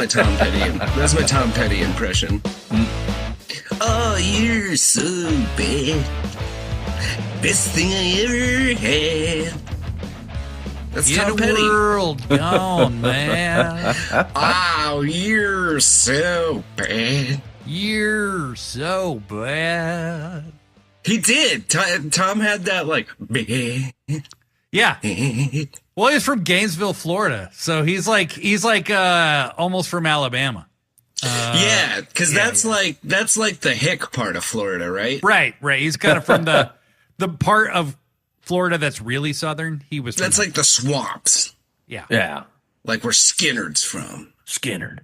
my Tom Petty. That's my Tom Petty impression. Oh, you're so bad. Best thing I ever had. That's Tom Petty. World gone, man. Oh, you're so bad. You're so bad. He did. Tom had that like. Yeah. Well, he's from Gainesville, Florida, so he's like almost from Alabama. Yeah, because that's like the hick part of Florida, right? Right. He's kind of from the part of Florida that's really southern. That's like the swamps. Yeah. Like where Skinner's from. Skinner.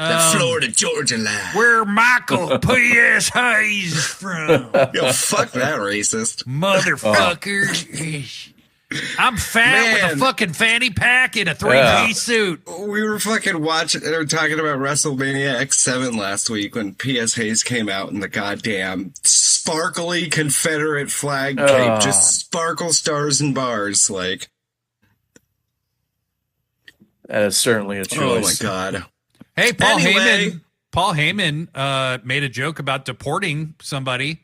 The Florida Georgia line. Where Michael P.S. Hayes is from. Yo, fuck that racist. Motherfucker. I'm fat with a fucking fanny pack and a three-piece suit. We were fucking talking about WrestleMania X7 last week when P.S. Hayes came out in the goddamn sparkly Confederate flag cape. Just sparkle stars and bars. Like, that is certainly a choice. Oh, my God. Hey, Paul Heyman made a joke about deporting somebody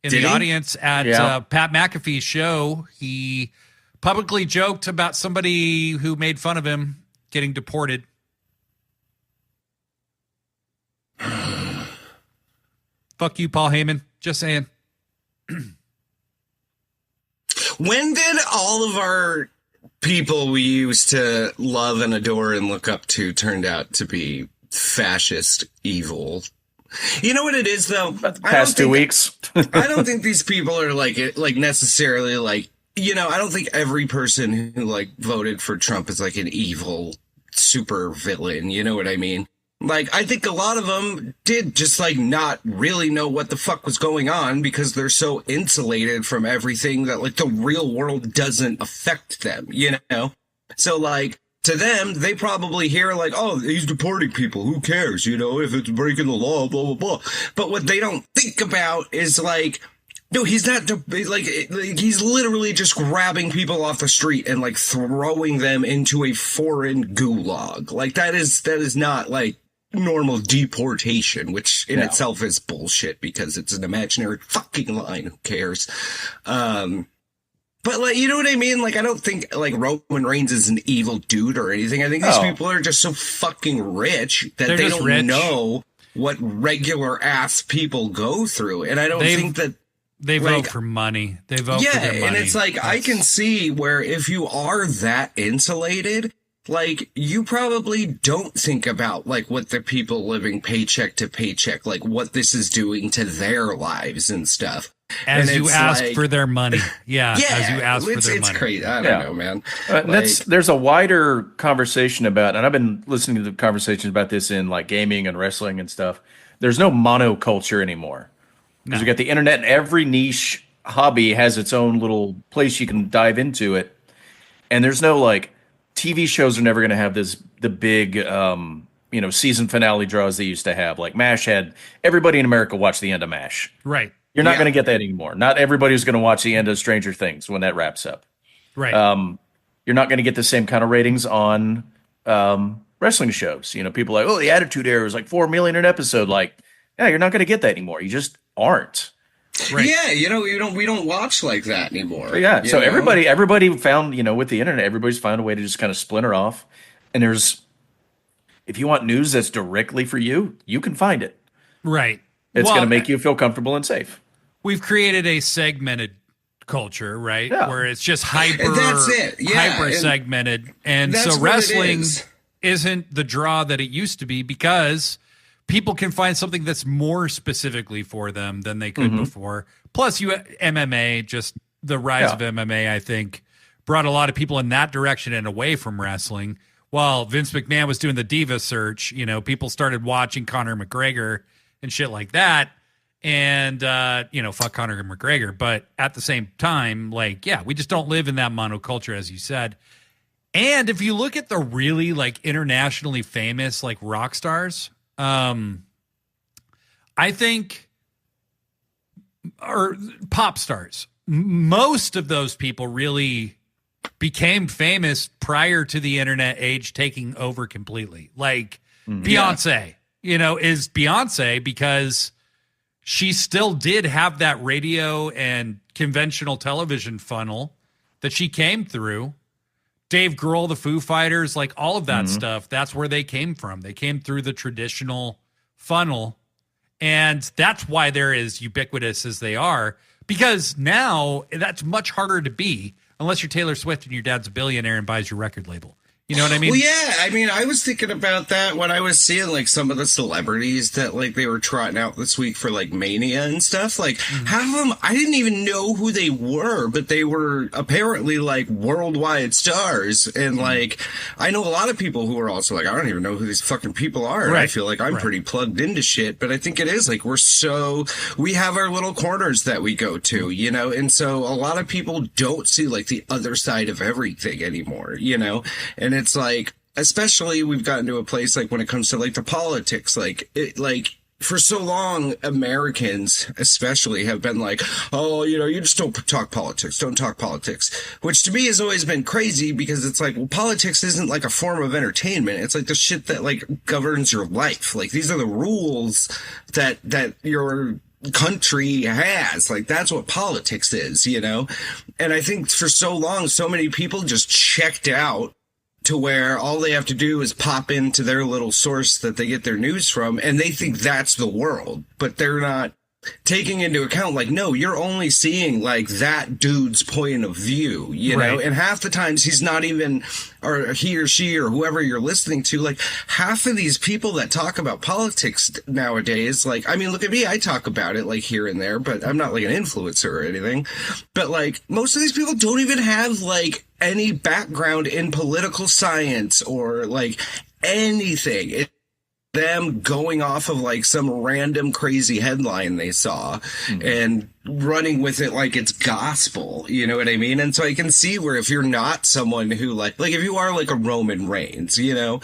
in the audience at Pat McAfee's show. He publicly joked about somebody who made fun of him getting deported. Fuck you, Paul Heyman. Just saying. When did all of our people we used to love and adore and look up to turned out to be fascist evil? You know what it is, though? Past 2 weeks. I don't think these people are like necessarily like, you know, I don't think every person who like voted for Trump is like an evil super villain. You know what I mean? Like, I think a lot of them did just like not really know what the fuck was going on because they're so insulated from everything that like the real world doesn't affect them, you know? So like, to them, they probably hear like, oh, he's deporting people. Who cares? You know, if it's breaking the law, blah, blah, blah. But what they don't think about is like, no, he's not like he's literally just grabbing people off the street and like throwing them into a foreign gulag. Like that is not like normal deportation, which in itself is bullshit because it's an imaginary fucking line. Who cares? But, like, you know what I mean? Like, I don't think, like, Roman Reigns is an evil dude or anything. I think these people are just so fucking rich that they don't know what regular-ass people go through. And I don't think that... They vote for money. They vote for their money. And it's like, I can see where if you are that insulated, like, you probably don't think about, like, what the people living paycheck to paycheck, like, what this is doing to their lives and stuff. As you ask for their money. Yeah, as you ask for their money. It's crazy. I don't know, man. There's a wider conversation about, and I've been listening to the conversations about this in like gaming and wrestling and stuff. There's no monoculture anymore. Because we got the internet and every niche hobby has its own little place you can dive into it. And there's no like, TV shows are never going to have the big, season finale draws they used to have. Like MASH had, everybody in America watched the end of MASH. Right. You're not going to get that anymore. Not everybody's going to watch the end of Stranger Things when that wraps up. Right. You're not going to get the same kind of ratings on wrestling shows. You know, people are like, oh, the Attitude Era was like 4 million an episode. Like, yeah, you're not going to get that anymore. You just aren't. Right. Yeah, we don't watch like that anymore. But yeah, so everybody found, with the internet, everybody's found a way to just kind of splinter off. And if you want news that's directly for you, you can find it. Right. It's going to make you feel comfortable and safe. We've created a segmented culture, right? Yeah. Where it's just hyper segmented. And so wrestling isn't the draw that it used to be because people can find something that's more specifically for them than they could before. Plus, MMA, just the rise of MMA, I think, brought a lot of people in that direction and away from wrestling. While Vince McMahon was doing the diva search, people started watching Conor McGregor and shit like that. And, fuck Conor McGregor. But at the same time, we just don't live in that monoculture, as you said. And if you look at the really, internationally famous, rock stars, I think, or pop stars, most of those people really became famous prior to the internet age taking over completely. Like Beyonce, is Beyonce because she still did have that radio and conventional television funnel that she came through. Dave Grohl, the Foo Fighters, like all of that stuff, that's where they came from. They came through the traditional funnel, and that's why they're as ubiquitous as they are, because now that's much harder to be unless you're Taylor Swift and your dad's a billionaire and buys your record label. You know what I mean? Well, yeah. I mean, I was thinking about that when I was seeing, like, some of the celebrities that, like, they were trotting out this week for, like, Mania and stuff. Like, half of them, I didn't even know who they were, but they were apparently, like, worldwide stars. And, like, I know a lot of people who are also like, I don't even know who these fucking people are. Right. I feel like I'm pretty plugged into shit. But I think it is, like, we have our little corners that we go to, And so a lot of people don't see, like, the other side of everything anymore, And it's like, especially we've gotten to a place like when it comes to like the politics, like for so long, Americans especially have been like, oh, you just don't talk politics, which to me has always been crazy because it's like, well, politics isn't like a form of entertainment. It's like the shit that like governs your life. Like these are the rules that your country has. Like that's what politics is, And I think for so long, so many people just checked out to where all they have to do is pop into their little source that they get their news from, and they think that's the world, but they're not taking into account, like, no, you're only seeing like that dude's point of view, know, and half the times he's not even, or he or she or whoever you're listening to, like half of these people that talk about politics nowadays, like, I mean, look at me, I talk about it like here and there, but I'm not like an influencer or anything, but like most of these people don't even have like any background in political science or like anything. It's them going off of like some random crazy headline they saw and running with it like it's gospel, you know what I mean? And so I can see where if you're not someone who like if you are like a Roman Reigns, and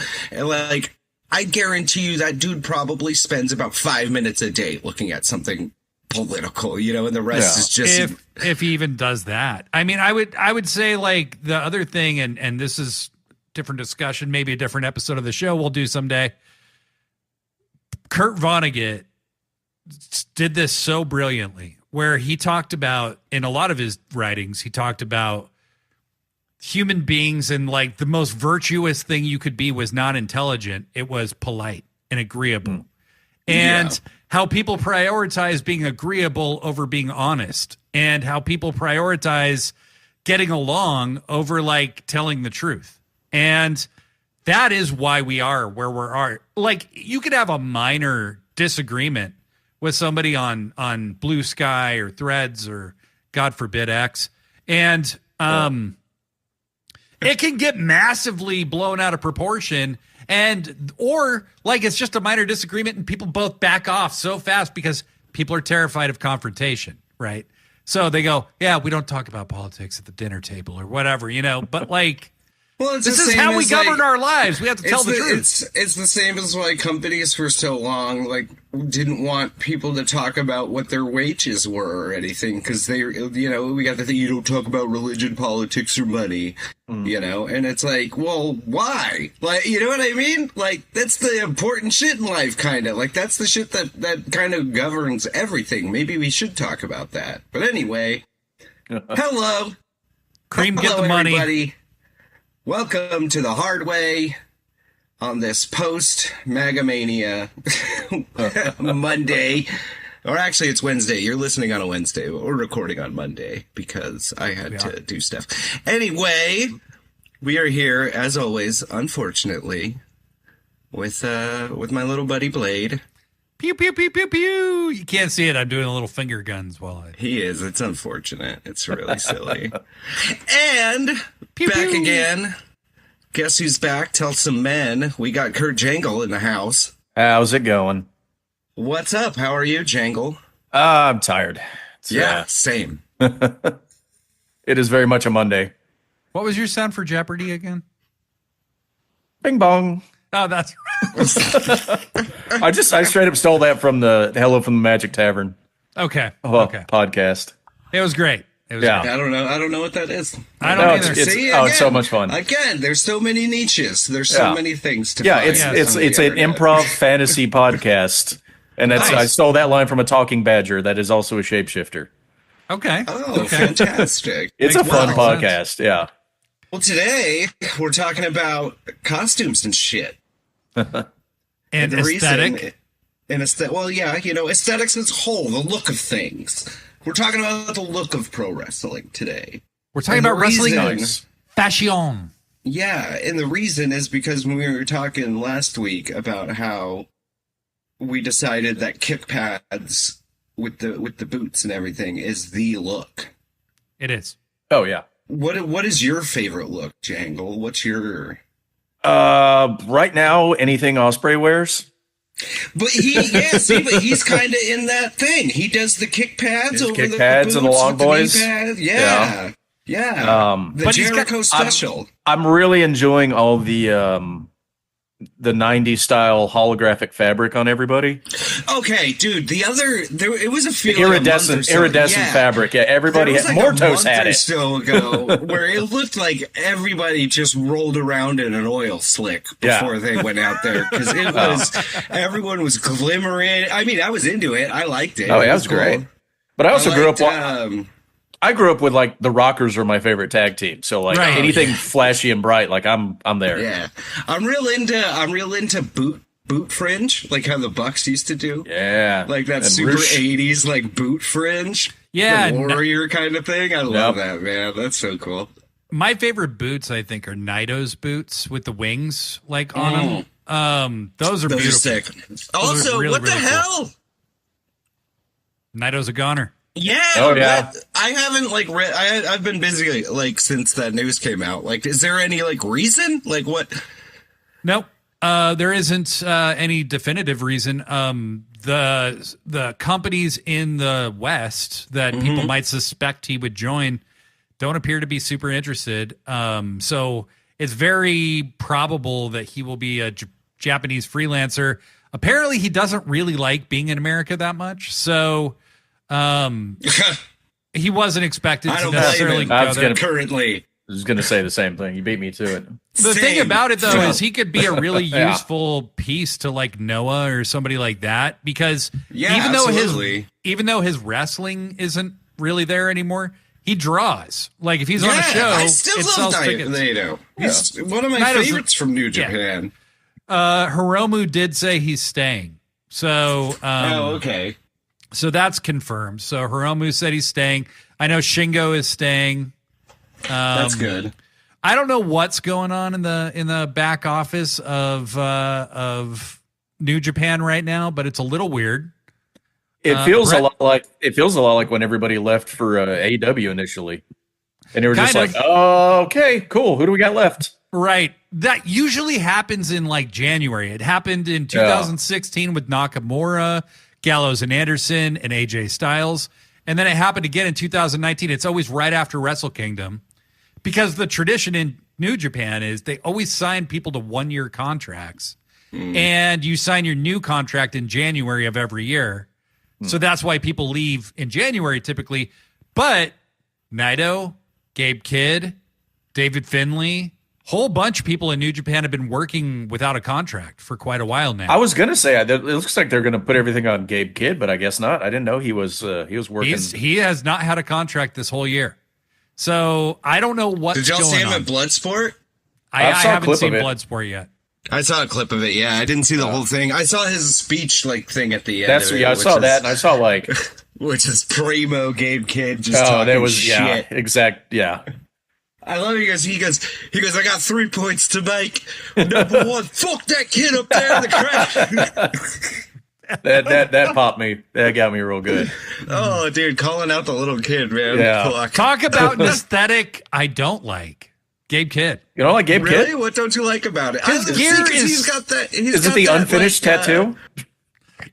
like I guarantee you that dude probably spends about 5 minutes a day looking at something political, and the rest is just if he even does that. I mean, I would say like the other thing, and this is different discussion, maybe a different episode of the show we'll do someday. Kurt Vonnegut did this so brilliantly, where he talked about, in a lot of his writings, he talked about human beings, and like the most virtuous thing you could be was not intelligent. It was polite and agreeable. And how people prioritize being agreeable over being honest, and how people prioritize getting along over like telling the truth. And that is why we are where we are. Like you could have a minor disagreement with somebody on Blue Sky or Threads or God forbid X, and it can get massively blown out of proportion. Or like it's just a minor disagreement and people both back off so fast because people are terrified of confrontation, right? So they go, yeah, we don't talk about politics at the dinner table or whatever, but like, well, this is how we govern our lives. We have to tell the truth. It's the same as why companies for so long like didn't want people to talk about what their wages were or anything, because they, we got the thing, you don't talk about religion, politics, or money, and it's like, well, why? Like, you know what I mean? Like that's the important shit in life, kind of. Like that's the shit that kind of governs everything. Maybe we should talk about that. But anyway, hello, Cream, get the money. Everybody. Welcome to the hard way on this post-Magamania Monday. Or actually, it's Wednesday. You're listening on a Wednesday. We're recording on Monday because I had to do stuff. Anyway, we are here, as always, unfortunately, with my little buddy Blade. Pew, pew, pew, pew, pew. You can't see it. I'm doing a little finger guns while I... He is. It's unfortunate. It's really silly. And pew, back pew. again. Guess who's back? Tell some men. We got Kurt Jangle in the house. How's it going? What's up? How are you, Jangle? I'm tired. Same. It is very much a Monday. What was your sound for Jeopardy again? Bing bong. Oh, that's I straight up stole that from the Hello from the Magic Tavern. Okay. podcast. It was great. Yeah. I don't know what that is. I don't either. It's so much fun. Again, there's so many niches. There's so many things to find. It's an improv fantasy podcast. And I stole that line from a talking badger that is also a shapeshifter. Okay. Oh, fantastic. It's a fun podcast, yeah. Well, today we're talking about costumes and shit. And aesthetic. Aesthetics as a whole, the look of things. We're talking about the look of pro wrestling today. We're talking about wrestling fashion. Yeah, and the reason is because we were talking last week about how we decided that kick pads with the boots and everything is the look. It is. Oh yeah. What is your favorite look, Jangle? What's your right now anything Osprey wears? But he's kind of in that thing. He does the kick pads over the boots and the long boys. Yeah. The Jericho special. I'm really enjoying all the 90s style holographic fabric on everybody. Okay, dude. It was a few iridescent fabric. Yeah, everybody had Mortos had it. So ago, where it looked like everybody just rolled around in an oil slick before they went out there because everyone was glimmering. I mean, I was into it. I liked it. Oh, yeah, it was great. But I also grew up. I grew up with like the Rockers were my favorite tag team, so like anything flashy and bright, like I'm there. Yeah, I'm real into boot fringe, like how the Bucks used to do. Yeah, like that super 80s like boot fringe. Yeah, the warrior kind of thing. I love that, man. That's so cool. My favorite boots, I think, are Naito's boots with the wings like on them. Those are beautiful. Sick. Also, really, what the hell? Cool. Naito's a goner. Yeah. Oh yeah. I haven't read. I've been busy since that news came out. Like, is there any reason? Like what? Nope. There isn't any definitive reason. The companies in the West that people might suspect he would join don't appear to be super interested. So it's very probable that he will be a Japanese freelancer. Apparently, he doesn't really like being in America that much. So. He wasn't expected to necessarily go there. Currently, I was going to say the same thing. You beat me to it. The thing about it, though, is he could be a really useful piece to Noah or somebody like that because even though his wrestling isn't really there anymore, he draws. Like if he's on a show, I still love Naito. He's one of my favorites from New Japan. Hiromu did say he's staying. So okay. So that's confirmed. So Hiromu said he's staying. I know Shingo is staying. That's good. I don't know what's going on in the back office of New Japan right now, but it's a little weird. It feels a lot like when everybody left for AEW initially, and they were just like, "Oh, okay, cool. Who do we got left?" Right. That usually happens in January. It happened in 2016 with Nakamura, Gallows and Anderson, and AJ Styles. And then it happened again in 2019. It's always right after Wrestle Kingdom because the tradition in New Japan is they always sign people to 1-year contracts. And you sign your new contract in January of every year. So that's why people leave in January typically. But Naito, Gabe Kidd, David Finlay, whole bunch of people in New Japan have been working without a contract for quite a while now. I was going to say it looks like they're going to put everything on Gabe Kidd, but I guess not. I didn't know he was working. He has not had a contract this whole year, so I don't know what. Did y'all see him at Bloodsport? I haven't seen Bloodsport yet. I saw a clip of it. Yeah, I didn't see the whole thing. I saw his speech thing at the end. I saw that, and I saw which is primo Gabe Kidd just talking shit. I love it because he goes, I got 3 points to make. Number one, fuck that kid up there in the crowd. that popped me. That got me real good. Oh, dude, calling out the little kid, man. Yeah. Fuck. Talk about an aesthetic I don't like. Gabe Kidd. You don't like Gabe Kidd? Really? What don't you like about it? His gear he's got that. Is it the unfinished tattoo?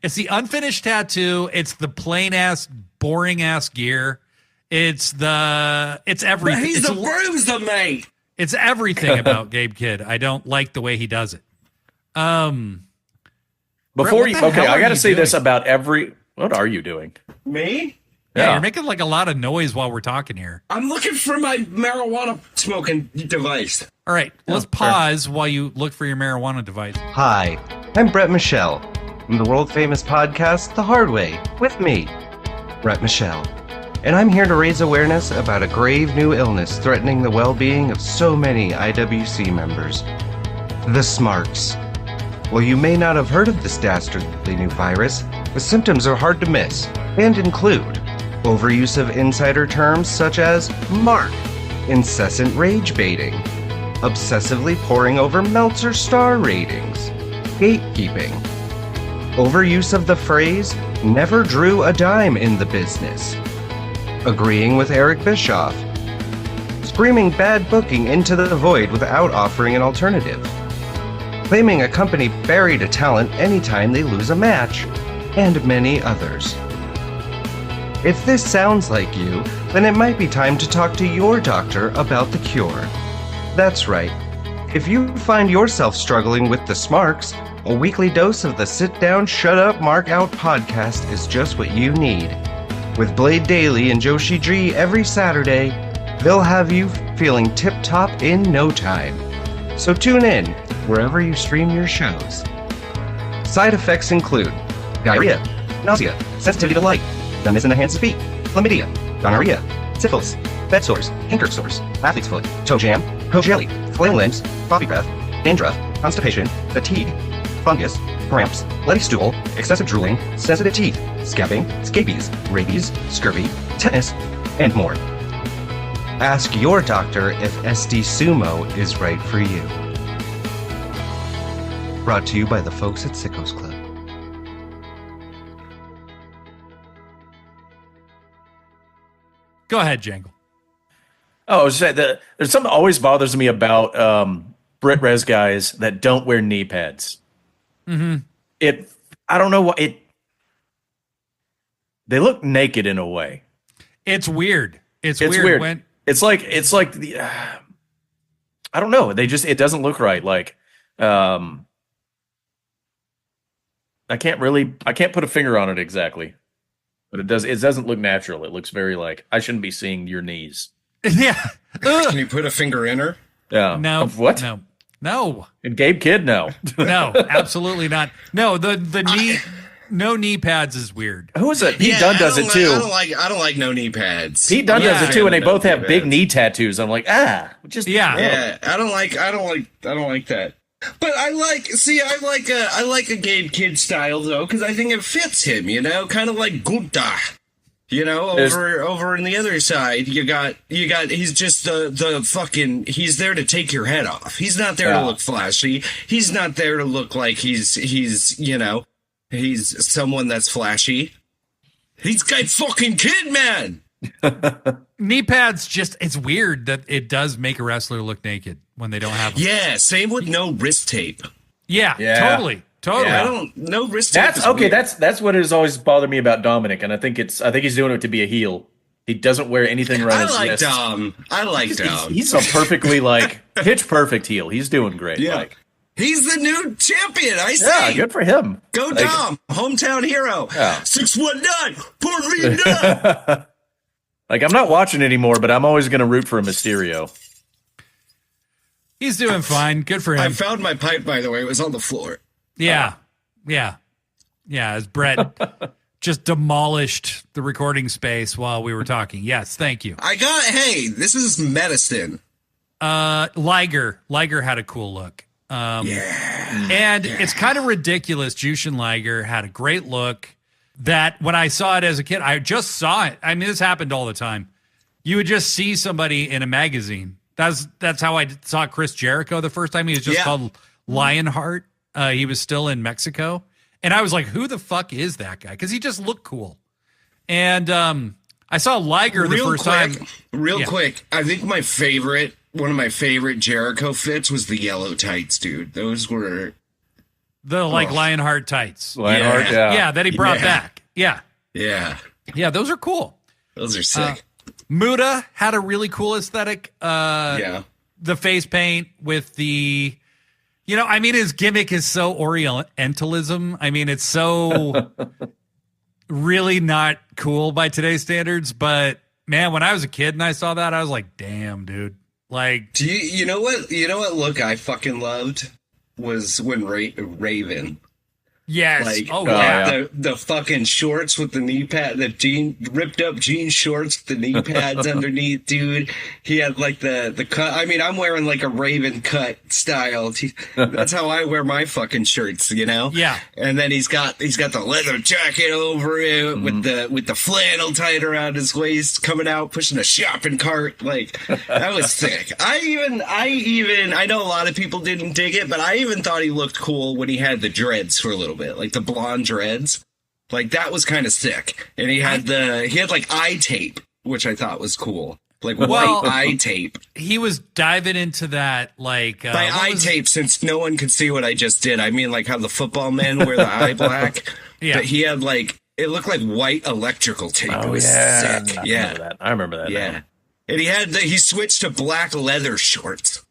It's the unfinished tattoo. It's the plain ass, boring ass gear. It's everything. He's the bruiser, mate. It's everything about Gabe Kidd. I don't like the way he does it. I got to say this about every. What are you doing? Me? Yeah, you're making like a lot of noise while we're talking here. I'm looking for my marijuana smoking device. All right, let's pause while you look for your marijuana device. Hi, I'm Brett Michelle from the world-famous podcast The Hard Way, with me, Brett Michelle. And I'm here to raise awareness about a grave new illness threatening the well-being of so many IWC members. The Smarks. While you may not have heard of this dastardly new virus, the symptoms are hard to miss and include overuse of insider terms such as mark, incessant rage baiting, obsessively poring over Meltzer star ratings, gatekeeping, overuse of the phrase never drew a dime in the business, agreeing with Eric Bischoff, screaming bad booking into the void without offering an alternative, claiming a company buried a talent anytime they lose a match, and many others. If this sounds like you, then it might be time to talk to your doctor about the cure. That's right. If you find yourself struggling with the smarks, a weekly dose of the Sit Down, Shut Up, Mark Out podcast is just what you need. With Blade Daily and Joshi G every Saturday, they'll have you feeling tip-top in no time. So tune in wherever you stream your shows. Side effects include diarrhea, nausea, sensitivity to light, numbness in the hands and feet, chlamydia, gonorrhea, syphilis, bed sores, canker sores, athlete's foot, toe jam, toe jelly, flail limbs, floppy breath, dandruff, constipation, fatigue, fungus, cramps, bloody stool, excessive drooling, sensitive teeth, scabbing, scabies, rabies, scurvy, tetanus, and more. Ask your doctor if SD Sumo is right for you. Brought to you by the folks at Sickos Club. Go ahead, Jangle. Oh, I was saying that there's something that always bothers me about Brit Res guys that don't wear knee pads. Mm-hmm. I don't know what it. They look naked in a way. It's weird. It's weird. When it's like the. I don't know. It doesn't look right. Like, I can't put a finger on it exactly. But it doesn't look natural. It looks very like I shouldn't be seeing your knees. Yeah. Can you put a finger in her? Yeah. No. What? No. And Gabe Kidd, no. No, absolutely not. No, the knee no knee pads is weird. Who is it? Pete Dunne does it too. I don't like no knee pads. Pete Dunne does it too, and they both have big knee tattoos. I'm like, just yeah. I don't like that. But I like a Gabe Kidd style though, because I think it fits him, kind of like Gupta. Over in the other side, you got he's just the fucking, he's there to take your head off. He's not there to look flashy. He's not there to look like he's someone that's flashy. He's got fucking Kid, man. Knee pads, it's weird that it does make a wrestler look naked when they don't have them. Yeah, same with no wrist tape. Yeah. Totally. Yeah, no wrist tape. That's okay. Weird. That's what has always bothered me about Dominic, and I think he's doing it to be a heel. He doesn't wear anything around his wrist. I like Dom. He's a perfectly pitch perfect heel. He's doing great. Yeah. He's the new champion, I say. Yeah, good for him. Go Dom, hometown hero. Yeah. 619, put me down. I'm not watching anymore, but I'm always going to root for Mysterio. He's doing fine. Good for him. I found my pipe, by the way. It was on the floor. Yeah. As Brett just demolished the recording space while we were talking. Yes, thank you. This is medicine. Liger had a cool look. It's kind of ridiculous. Jushin Liger had a great look that when I saw it as a kid, I just saw it. I mean, this happened all the time. You would just see somebody in a magazine. That's how I saw Chris Jericho the first time. He was just called Lionheart. He was still in Mexico. And I was like, who the fuck is that guy? Because he just looked cool. And I saw Liger the first time. Real quick, I think one of my favorite Jericho fits was the yellow tights, dude. Those were... The Lionheart tights. Lionheart, yeah. That he brought back. Yeah. Yeah. Yeah, those are cool. Those are sick. Muda had a really cool aesthetic. The face paint with the... his gimmick is so Orientalism. I mean, it's so really not cool by today's standards. But man, when I was a kid and I saw that, I was like, damn, dude. Like, you know what look I fucking loved was when Raven. Yes. Like, the fucking shorts with the knee pad, ripped up jean shorts with the knee pads underneath, dude. He had like the cut. I mean, I'm wearing like a Raven cut style. That's how I wear my fucking shirts, you know? Yeah. And then he's got the leather jacket over it with the flannel tied around his waist, coming out, pushing a shopping cart. Like, that was sick. I know a lot of people didn't dig it, but I even thought he looked cool when he had the dreads for a little bit, like the blonde dreads. Like, that was kind of sick. And he had like eye tape, which I thought was cool. Like white eye tape. He was diving into that, like by eye tape, since no one could see what I just did. I mean, like how the football men wear the eye black. Yeah. But he had like, it looked like white electrical tape. It was sick. I remember that. Yeah. Now. And he switched to black leather shorts.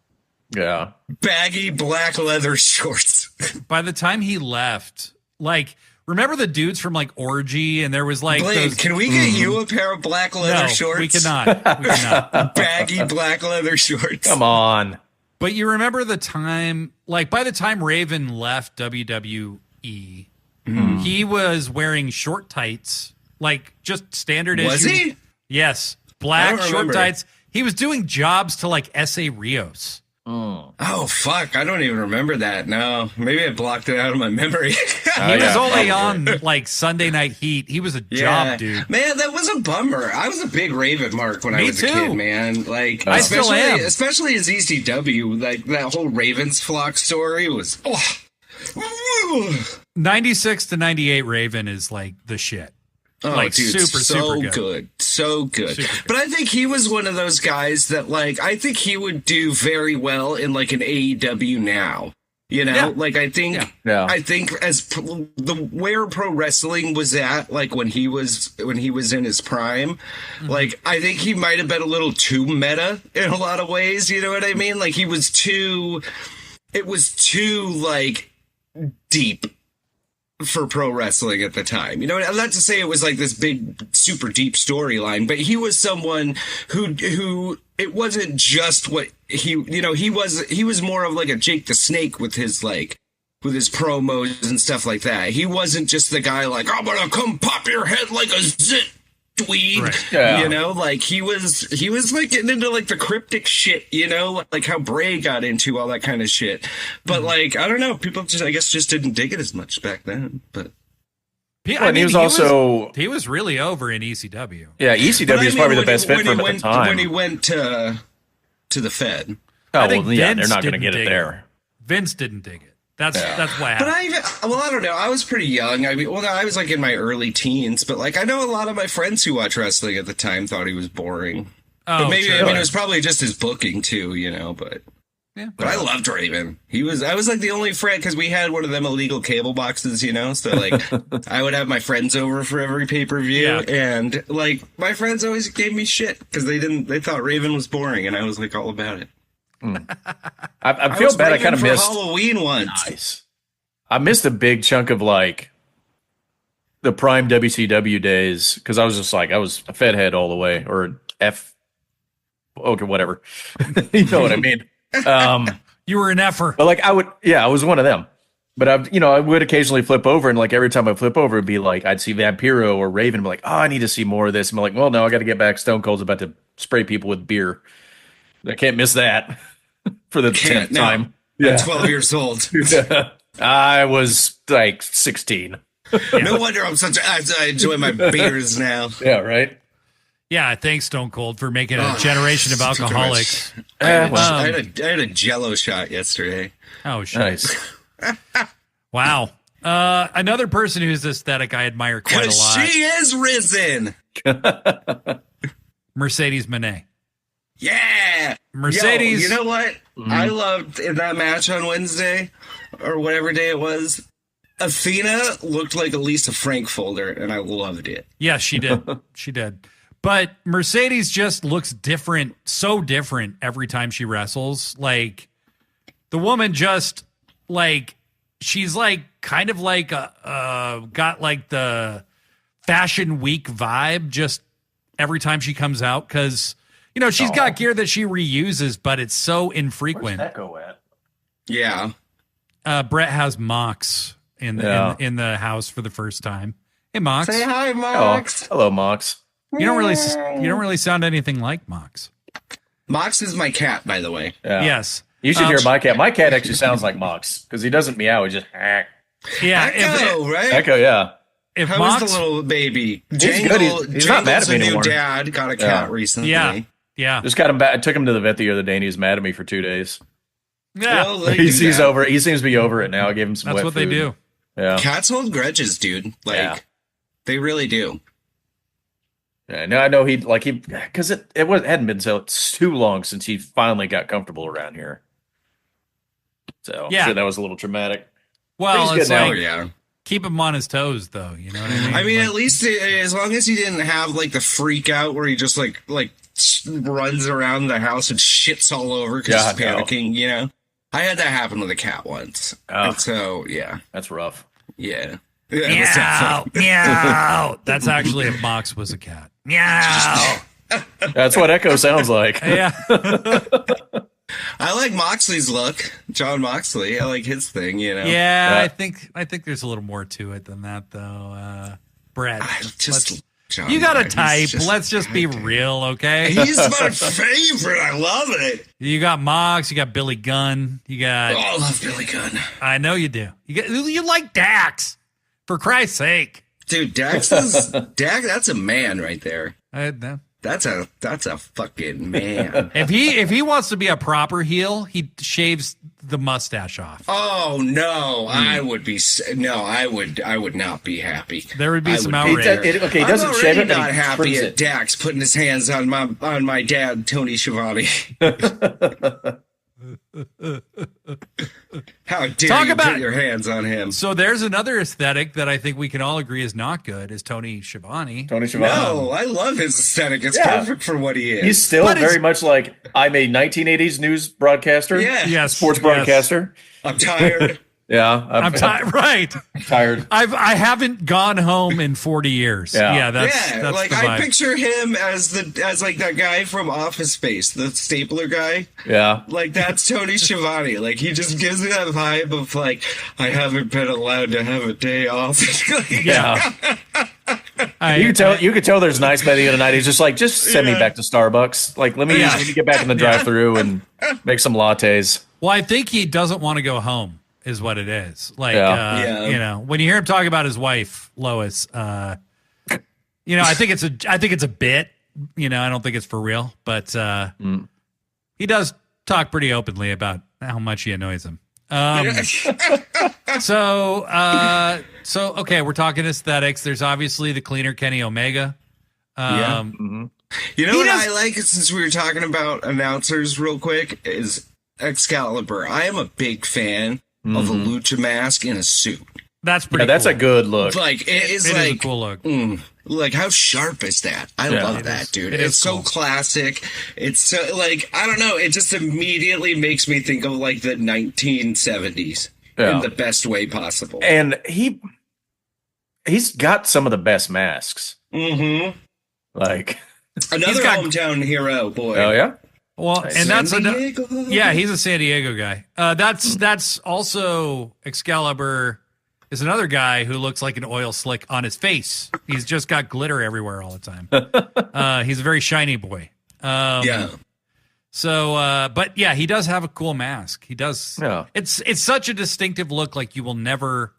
Yeah. Baggy black leather shorts. By the time he left, like, remember the dudes from like Orgy, and there was like Blade, can we get you a pair of black leather shorts? We cannot. Baggy black leather shorts. Come on. But you remember the time, like by the time Raven left WWE, he was wearing short tights, like just standard issue. Was he? Yes. Black short tights. He was doing jobs to like S.A. Rios. Oh, fuck. I don't even remember that. No, maybe I blocked it out of my memory. He was only on like Sunday Night Heat. He was a job dude. Man, that was a bummer. I was a big Raven mark when I was a kid, man. Like, I still am. Especially as ECW, like that whole Ravens flock story was 96 to 98 Raven is like the shit. Oh, like, dude, super good. So good. But I think he was one of those guys that, like, I think he would do very well in, like, an AEW now. You know? Yeah. Like, I think as where pro wrestling was at, like, when he was in his prime, like, I think he might have been a little too meta in a lot of ways. You know what I mean? Like, it was too, like, deep for pro wrestling at the time. You know, not to say it was like this big, super deep storyline, but he was someone who it wasn't just what he was more of like a Jake the Snake with his promos and stuff like that. He wasn't just the guy like, I'm gonna come pop your head like a zit tweed. Right. Yeah. You know, like he was like getting into like the cryptic shit, you know, like how Bray got into all that kind of shit. But like, I don't know, people just didn't dig it as much back then. But he was really over in ECW. Yeah, ECW is probably the best fit for him at the time. When he went to the Fed. Oh, well, yeah, they're not going to get it there. Vince didn't dig it. That's why. But I don't know. I was pretty young. I mean, I was like in my early teens, but like I know a lot of my friends who watched wrestling at the time thought he was boring. Oh, but maybe sure. I mean it was probably just his booking too, you know. But but I loved Raven. I was like the only friend because we had one of them illegal cable boxes, you know. So like I would have my friends over for every pay-per-view, and like my friends always gave me shit because they thought Raven was boring, and I was like all about it. I feel bad. I kind of missed Halloween once. Nice. I missed a big chunk of like the prime WCW days because I was just like I was a Fed head all the way or okay, whatever. You know what I mean? You were an effer, but like I was one of them. But I would occasionally flip over, and like every time I flip over, it'd be like I'd see Vampiro or Raven, and be like, oh, I need to see more of this. And I'm like, well, no, I got to get back. Stone Cold's about to spray people with beer. I can't miss that for the 10th time. Yeah. 12 years old. I was like 16. No wonder I enjoy my beers now. Yeah, right. Yeah, thanks Stone Cold for making a generation of alcoholics. I had a Jello shot yesterday. Oh, shit. Nice. Wow. Another person who's aesthetic I admire quite a lot. She is risen. Mercedes Moné. Yeah. Mercedes. You know what? I loved in that match on Wednesday or whatever day it was. Athena looked like at least a Frankfurter, and I loved it. Yeah, she did. She did. But Mercedes just looks different, so different every time she wrestles. Like, the woman just, like, she's like kind of like got like the Fashion Week vibe just every time she comes out because, she's got gear that she reuses, but it's so infrequent. Where's Echo at? Yeah. Brett has Mox in the house for the first time. Hey, Mox. Say hi, Mox. Oh, hello, Mox. You don't really sound anything like Mox. Mox is my cat, by the way. Yeah. Yes. You should hear my cat. My cat actually sounds like Mox because he doesn't meow. He just yeah. Echo, right? Echo, yeah. If How Mox, is the little baby? Jangle, he's not mad at me anymore. New dad got a cat recently. Yeah. Just got him back. I took him to the vet the other day, and he was mad at me for 2 days. Yeah. Well, he's over. He seems to be over it now. I gave him some. That's what food. They do. Yeah. Cats hold grudges, dude. They really do. Yeah, no, I know because it hadn't been too long since he finally got comfortable around here. So I'm sure that was a little traumatic. Well, it's like, keep him on his toes, though. You know what I mean? I mean, at least as long as he didn't have the freak out where he just like runs around the house and shits all over because he's panicking. I had that happen with a cat once. And so that's rough. Yeah. Meow, meow. That's actually if Mox was a cat. Meow. That's what Echo sounds like. Yeah. I like Moxley's look, John Moxley. I like his thing, Yeah, I think there's a little more to it than that, though. Brett, you got a type. Let's just be real, okay? He's my favorite. I love it. You got Mox. You got Billy Gunn. You got. Oh, I love Billy Gunn. I know you do. You like Dax. For Christ's sake, dude, Dax. That's a man right there. That's a fucking man. If he wants to be a proper heel, he shaves the mustache off. Oh no, I would not be happy. There would be some outrage. He doesn't shave it. I'm not happy at Dax putting his hands on my dad, Tony Schiavone. How dare you put your hands on him? So there's another aesthetic that I think we can all agree is not good, is Tony Schiavone. No, I love his aesthetic. It's perfect for what he is. He's still very much like, I'm a 1980s news broadcaster. Yeah. Sports broadcaster. I'm tired. Yeah, I'm tired. Right, I'm tired. I haven't gone home in 40 years. That's like the vibe. I picture him as that guy from Office Space, the stapler guy. Yeah, like that's Tony Schiavone. Like he just gives me that vibe of like I haven't been allowed to have a day off. Yeah. You could tell there's nice by the end of the night. He's just like, just send me back to Starbucks. Like, let me get back in the drive-thru and make some lattes. Well, I think he doesn't want to go home. Is what it is. Like, when you hear him talk about his wife, Lois, I think it's a bit, I don't think it's for real, but he does talk pretty openly about how much he annoys him. So okay, we're talking aesthetics. There's obviously the cleaner Kenny Omega. You know what I like, since we were talking about announcers real quick, is Excalibur. I am a big fan of a lucha mask in a suit. That's pretty cool. That's a good look. Like, it is a cool look. Like, how sharp is that? I love that, dude. It's so classic. It's so, I don't know. It just immediately makes me think of, the 1970s in the best way possible. And he's got some of the best masks. Mm-hmm. Another hometown hero, boy. Oh, yeah? Well, and that's he's a San Diego guy. That's also Excalibur is another guy who looks like an oil slick on his face. He's just got glitter everywhere all the time. He's a very shiny boy. So, but yeah, he does have a cool mask. He does. Yeah. It's such a distinctive look. Like you will never.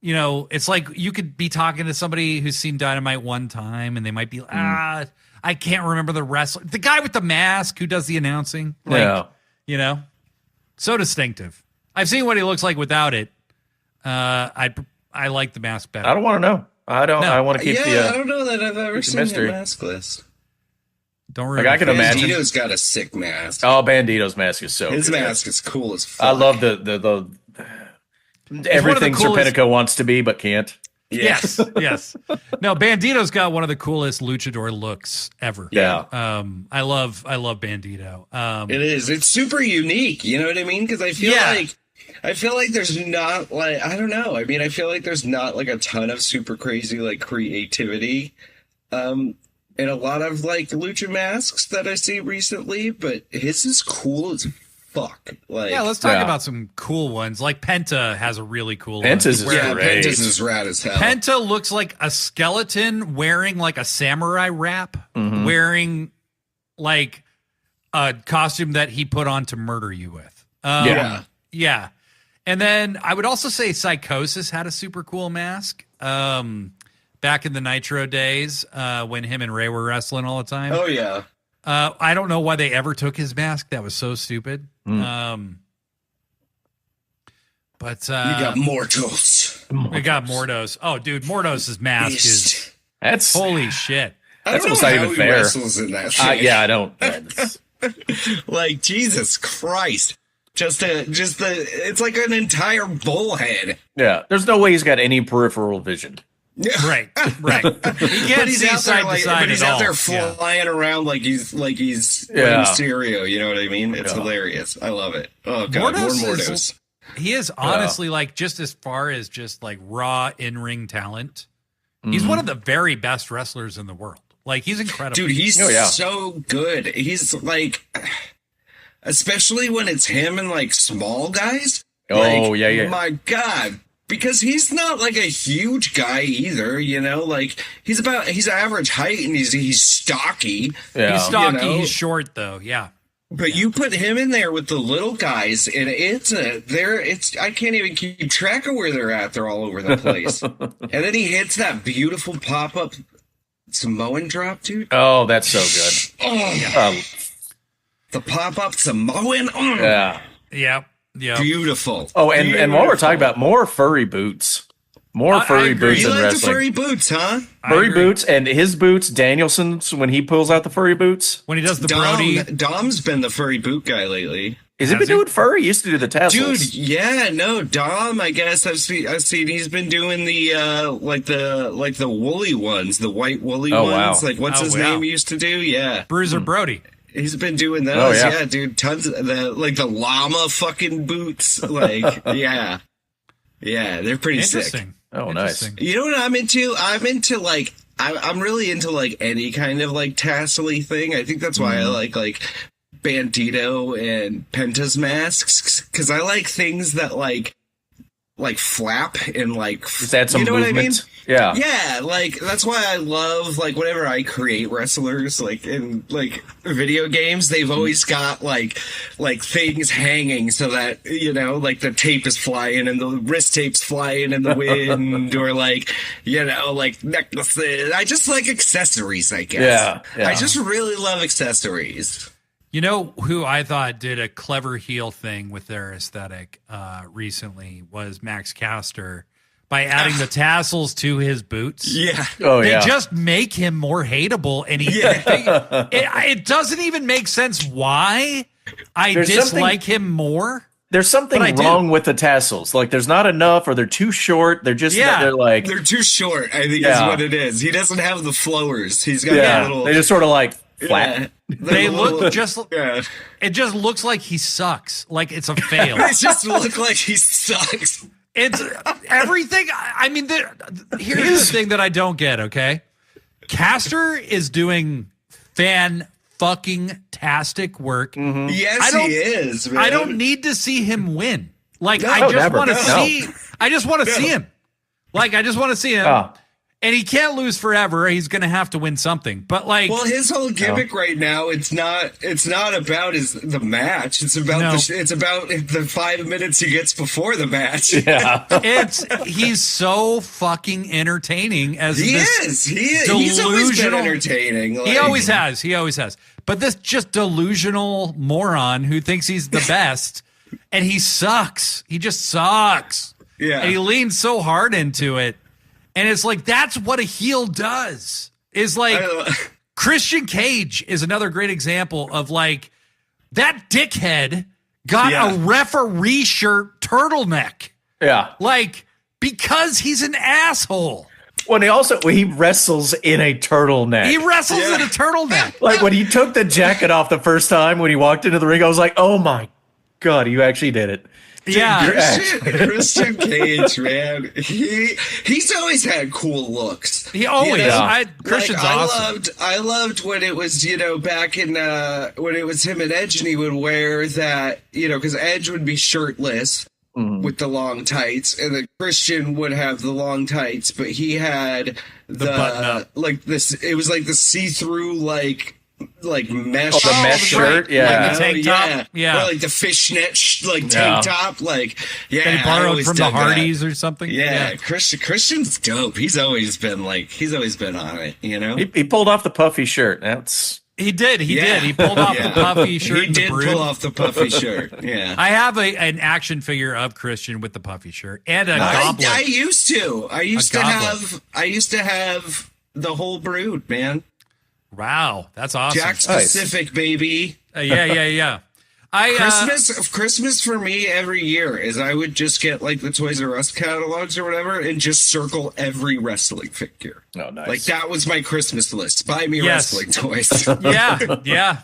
It's like you could be talking to somebody who's seen Dynamite one time, and they might be I can't remember the wrestler. The guy with the mask who does the announcing. So distinctive. I've seen what he looks like without it. I like the mask better. I don't want to know. I don't. No. I want to keep the. I don't know that I've ever seen the maskless. Don't really. I can imagine. Bandito's got a sick mask. Oh, Bandito's mask is so. His good. mask is cool as fuck. I love the everything Serpentico wants to be but can't. Yes. No, Bandito's got one of the coolest luchador looks ever. Yeah. I love Bandito. It is. It's super unique. You know what I mean? Because I feel like I feel like there's not like, I don't know. I mean, I feel like there's not like a ton of super crazy like creativity in a lot of like lucha masks that I see recently, but his is cool as fuck. Like, yeah, let's talk about some cool ones. Like Penta has a really cool Penta's one. Penta's is rad as hell. Penta looks like a skeleton wearing like a samurai wrap, wearing like a costume that he put on to murder you with. Yeah. And then I would also say Psychosis had a super cool mask back in the Nitro days when him and Ray were wrestling all the time. Oh, yeah. I don't know why they ever took his mask. That was so stupid. But you got Mortos. We got Mordos. Oh, dude, Mordos' mask is that's holy shit. That's almost not even fair. Wrestles in that shit. Yeah, I don't. Like Jesus Christ. It's like an entire bullhead. Yeah, there's no way he's got any peripheral vision. Right. He can't see side to side. But he's out there flying around like he's playing stereo. You know what I mean? It's hilarious. I love it. Oh god, Mordos. He is honestly like just as far as just like raw in-ring talent. He's one of the very best wrestlers in the world. Like he's incredible. Dude, he's so good. He's like, especially when it's him and like small guys. Oh, like, yeah. My God. Because he's not like a huge guy either, you know, like he's average height and he's stocky. Yeah. He's stocky, you know? He's short though. Yeah. But you put him in there with the little guys and I can't even keep track of where they're at. They're all over the place. And then he hits that beautiful pop-up Samoan drop, dude. Oh, that's so good. Oh, the pop-up Samoan. Oh. Yeah. Yep. Yeah. Beautiful. Oh, and while we're talking about more furry boots. More furry boots in wrestling. You like the furry boots, huh? Furry boots, and his boots, Danielson's, when he pulls out the furry boots. When he does the Brody. Dom's been the furry boot guy lately. Has he been doing furry? He used to do the tassels. Dude, yeah, no, Dom, I guess I've seen he's been doing the like the woolly ones, the white woolly ones. Wow. Like what's his name he used to do? Yeah. Bruiser Brody. He's been doing those, yeah, dude. Tons of the llama fucking boots. Like, yeah, they're pretty sick. Oh, nice. You know what I'm into? I'm into like I'm really into like any kind of like tassel-y thing. I think that's why I like Bandito and Penta's masks, because I like things that like flap and like just add some movement. What I mean? Yeah, like that's why I love like whenever I create wrestlers like in like video games, they've always got like things hanging so that, you know, like the tape is flying and the wrist tape's flying in the wind or like, you know, like necklaces. I just like accessories, I guess. Yeah. I just really love accessories. You know who I thought did a clever heel thing with their aesthetic recently was Max Caster by adding the tassels to his boots. Yeah. They just make him more hateable, and it doesn't even make sense why I dislike him more. There's something wrong with the tassels. Like there's not enough, or they're too short. They're just they're too short. I think is what it is. He doesn't have the flowers. He's got that little. They just sort of like flat. Yeah. They look just. It just looks like he sucks. Like it's a fail. It just look like he sucks. It's everything. I mean, here's the thing that I don't get. Okay, Caster is doing fucking-tastic work. Mm-hmm. Yes, he is. Man. I don't need to see him win. Like I just want to see. I just want to see him. Like I just want to see him. And he can't lose forever. He's going to have to win something. But like, well, his whole gimmick right now, it's not about the match. It's about it's about the 5 minutes he gets before the match. Yeah, he's so fucking entertaining as he is. He's always been entertaining. Like, he always has. But this just delusional moron who thinks he's the best, and he sucks. He just sucks. Yeah, and he leans so hard into it. And it's like, that's what a heel does. Is like, Christian Cage is another great example of like, that dickhead got a referee shirt turtleneck. Yeah. Like, because he's an asshole. Well, he wrestles in a turtleneck. He wrestles in a turtleneck. Like when he took the jacket off the first time when he walked into the ring, I was like, oh my God, you actually did it. Yeah, Christian Cage, man. He's always had cool looks. He always. Christian's awesome. I loved when it was, back in when it was him and Edge, and he would wear that, because Edge would be shirtless with the long tights, and then Christian would have the long tights, but he had the button up. Like this. It was like the see-through like mesh, the mesh shirt, like the tank top, or like the fishnet tank top, like that he borrowed from the Hardys or something. Yeah. Christian's dope. He's always been on it, He pulled off the puffy shirt. He did. He pulled off the puffy shirt. He did pull off the puffy shirt. Yeah. I have an action figure of Christian with the puffy shirt and a goblet. I used to have the whole brood, man. Wow, that's awesome. Jack Specific, baby. Yeah. Christmas for me every year is I would just get like the Toys R Us catalogs or whatever and just circle every wrestling figure. Oh, nice. Like that was my Christmas list. Buy me wrestling toys. Yeah.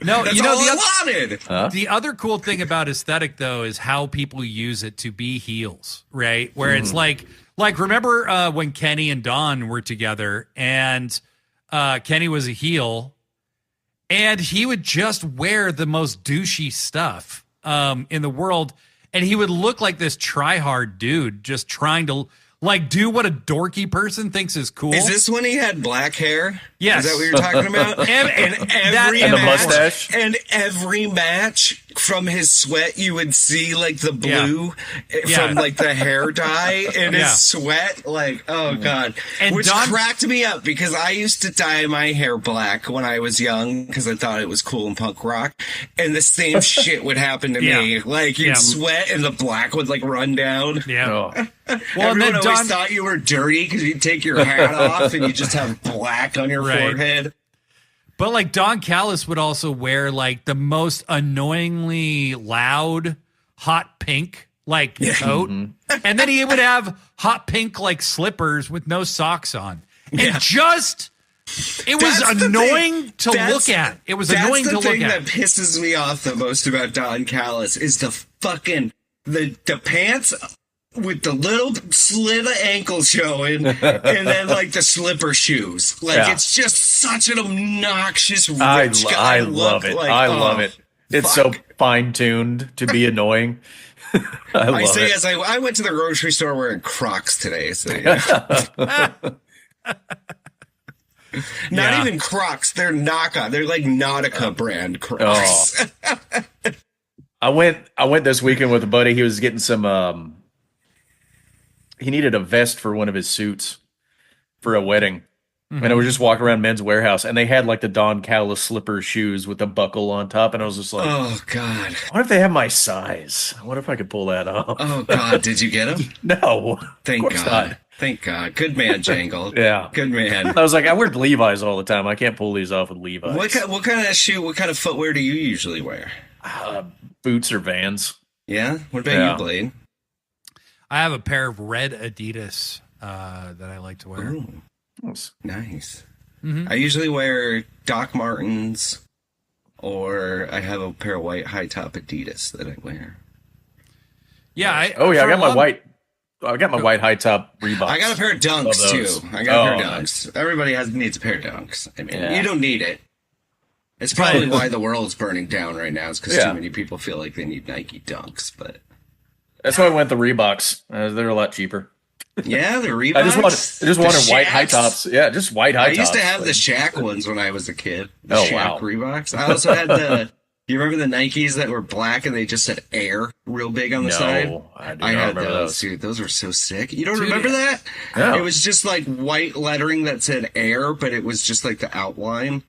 No, that's all I wanted. The other cool thing about aesthetic though is how people use it to be heels, right? Where it's like remember when Kenny and Don were together and Kenny was a heel, and he would just wear the most douchey stuff in the world, and he would look like this try-hard dude just trying to do what a dorky person thinks is cool. Is this when he had black hair? Yes. Is that what you're talking about? and the mustache. And every match from his sweat, you would see like the blue from like the hair dye in his sweat. Like, oh God. And which cracked me up because I used to dye my hair black when I was young because I thought it was cool in punk rock. And the same shit would happen to me. Like you'd sweat and the black would like run down. Yeah. Oh. Well, everyone always thought you were dirty because you'd take your hat off and you just have black on your forehead. But like Don Callis would also wear like the most annoyingly loud hot pink coat. And then he would have hot pink like slippers with no socks on. And it was annoying to look at. It was annoying to look at. That's the thing that pisses me off the most about Don Callis is the fucking the pants with the little slit of ankle showing, and then like the slipper shoes. Like it's just such an obnoxious rich guy. I love it. I love it. It's so fine tuned to be annoying. I say as I went to the grocery store wearing Crocs today. So not even Crocs. They're knockoff. They're like Nautica brand Crocs. I went this weekend with a buddy. He was getting some. He needed a vest for one of his suits for a wedding. And I was just walking around Men's Warehouse, and they had like the Don Callis slipper shoes with the buckle on top. And I was just like, oh, God. I wonder if they have my size. I wonder if I could pull that off. Oh, God. Did you get them? No. Thank God. Not. Thank God. Good man, Jangle. Yeah. Good man. I was like, I wear Levi's all the time. I can't pull these off with Levi's. What kind of shoe, what kind of footwear do you usually wear? Boots or Vans. Yeah? What about you, Blade? I have a pair of red Adidas that I like to wear. Ooh, nice. I usually wear Doc Martens, or I have a pair of white high top Adidas that I wear. Yeah. I got my white. I got my white high top Reeboks. I got a pair of Dunks too. I got a pair of Dunks. Nice. Everybody needs a pair of Dunks. I mean, you don't need it. It's probably why the world's burning down right now. Is because too many people feel like they need Nike Dunks, but. That's why I went the Reeboks. They're a lot cheaper. Yeah, the Reeboks. I just wanted white high tops. Yeah, just white high tops. I used to have the Shaq ones when I was a kid. The Shaq Reeboks. I also had you remember the Nikes that were black and they just said Air real big on the side? I had those. Dude, those were so sick. You don't remember that? No. It was just like white lettering that said Air, but it was just like the outline.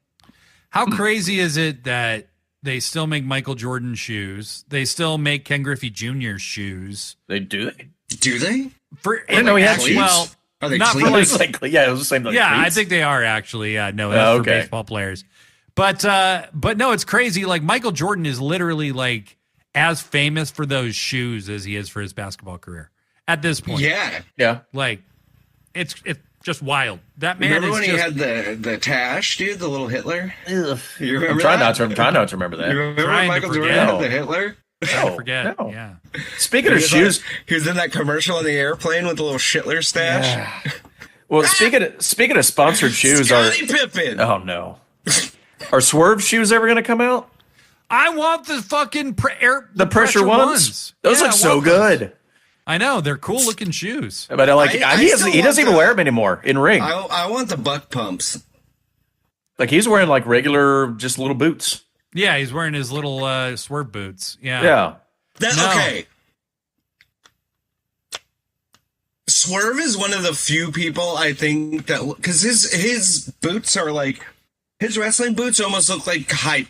How crazy is it that they still make Michael Jordan shoes? They still make Ken Griffey Jr. shoes. They do? Do they? I didn't know he had cleats. Well, are they not cleats? For it was the same. Like yeah, cleats? I think they are actually. Yeah, no, that's for baseball players. But no, it's crazy. Like Michael Jordan is literally like as famous for those shoes as he is for his basketball career at this point. Yeah. Like it's just wild. That man. Remember when he had the tash, dude, the little Hitler? Ugh. You remember? I'm trying not to remember that. You remember Michael Jordan had the Hitler? I forget. No. Yeah. Speaking of shoes, he was in that commercial on the airplane with the little Shitler stash. Yeah. Well, speaking of sponsored shoes, Scottie Pippen. Oh no, are Swerve shoes ever going to come out? I want the fucking the pressure ones. Those look so good. I know, they're cool looking shoes. But he doesn't even wear them anymore in ring. I want the buck pumps. Like he's wearing like regular, just little boots. Yeah, he's wearing his little Swerve boots. Yeah. Okay. Swerve is one of the few people I think that, because his boots are like, his wrestling boots almost look like high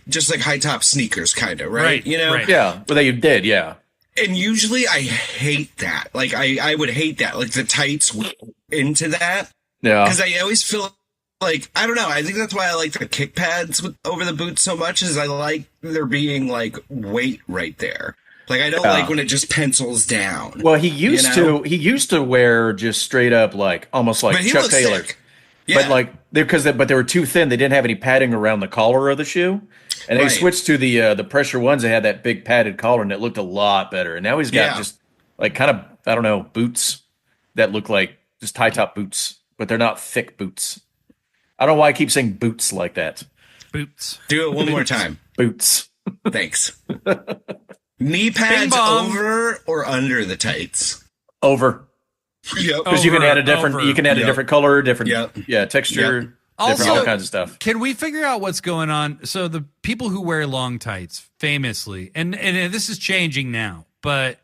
top sneakers, kind of, right? You know? Right. Yeah. Well, you did, yeah. And usually I hate that. Like I would hate that, like the tights into that. Yeah. Because I always feel like, I don't know. I think that's why I like the kick pads over the boots so much, is I like there being like weight right there. Like I don't like when it just pencils down. Well, he used to wear just straight up like almost like Chuck Taylor. Yeah. But but they were too thin. They didn't have any padding around the collar of the shoe. And they switched to the pressure ones. They had that big padded collar, and it looked a lot better. And now he's got just like kind of, I don't know, boots that look like just high top boots, but they're not thick boots. I don't know why I keep saying boots like that. Boots. Do it one more time. Boots. Thanks. Knee pads over or under the tights? Over. Yep. Because you can add a different color, different texture. Yep. Also, all kinds of stuff. Can we figure out what's going on? So the people who wear long tights, famously, and this is changing now, but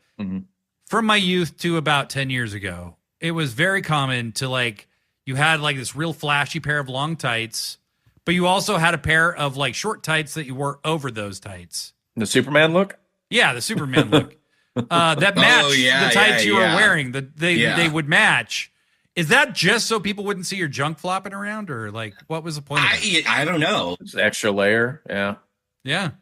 from my youth to about 10 years ago, it was very common to like, you had like this real flashy pair of long tights, but you also had a pair of like short tights that you wore over those tights. The Superman look? Yeah, the Superman look. That match the tights you were wearing. They would match. Is that just so people wouldn't see your junk flopping around, or like what was the point of it? I don't know. It's an extra layer, Yeah.